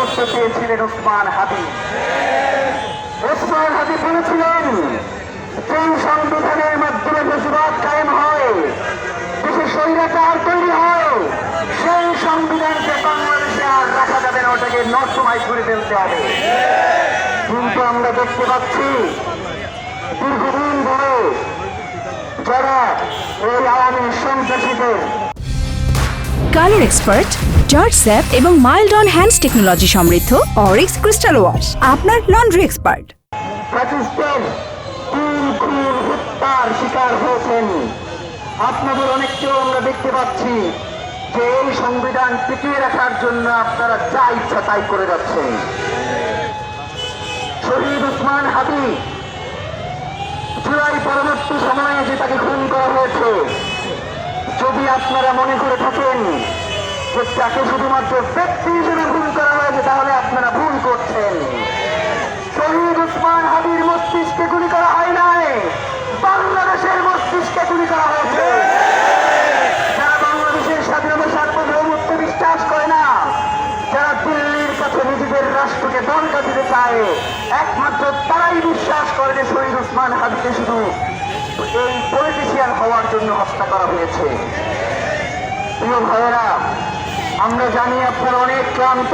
করতে চেয়েছিলেন ওসমান হাদি। ওসমান হাদি বলেছিলেন, যেই সংবিধানের মাধ্যমে ফ্যাসিবাদ কায়েম হয়, দেশে স্বৈরাচার তৈরি হয়, সেই সংবিধানকে বাংলাদেশে আর রাখা যাবে না, ওটাকে নর্দমায় ঘুরে ফেলতে হবে। কিন্তু আমরা দেখতে পাচ্ছি দীর্ঘদিন ধরে যারা এই আওয়ামী সন্ত্রাসীদের কালার এক্সপার্ট, জর্জ স্যাপ এবং মাইল্ড অন হ্যান্ডস টেকনোলজি সমৃদ্ধ অরিক্স ক্রিস্টাল ওয়াশ আপনার লন্ড্রি এক্সপার্ট। পাকিস্তান খুন হত্যার শিকার হয়েছেন। আপনাদের অনেককেও আমরা দেখতে পাচ্ছি যে এই সংবিধান টিকিয়ে রাখার জন্য আপনারা যা ইচ্ছা তাই করে যাচ্ছেন। শহীদ ওসমান হাদি জুলাই পরবর্তী সময়ে যে তাকে খুন করা হয়েছে, যদি আপনারা মনে করে থাকেন যে তাকে শুধুমাত্র ব্যক্তি হিসেবে খুন করা হয়েছে, তাহলে আপনারা ভুল করছেন। শহীদ ওসমান হাদির মস্তিষ্কে গুলি করা হয় নাই, বাংলাদেশের মস্তিষ্কে গুলি করা হয়েছে। যারা বাংলাদেশের স্বাধীনতা সার্বভৌমত্ব বিশ্বাস করে না, যারা দিল্লির কাছে নিজেদের রাষ্ট্রকে দণ্ডা দিতে চায়, একমাত্র তারাই বিশ্বাস করে যে শহীদ ওসমান হাদিকে শুধু এই পলিটিশিয়ান হওয়ার জন্য হত্যা করা হয়েছে। প্রিয় ভাইয়েরা, আমরা জানি আপনারা অনেক ক্লান্ত।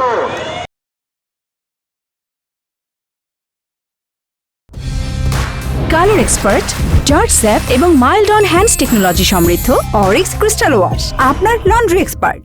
কালার এক্সপার্ট, জর্জ স্যাপ এবং মাইল্ড অন হ্যান্ডস টেকনোলজি সমৃদ্ধ অরিক্স ক্রিস্টাল ওয়াশ আপনার লন্ড্রি এক্সপার্ট।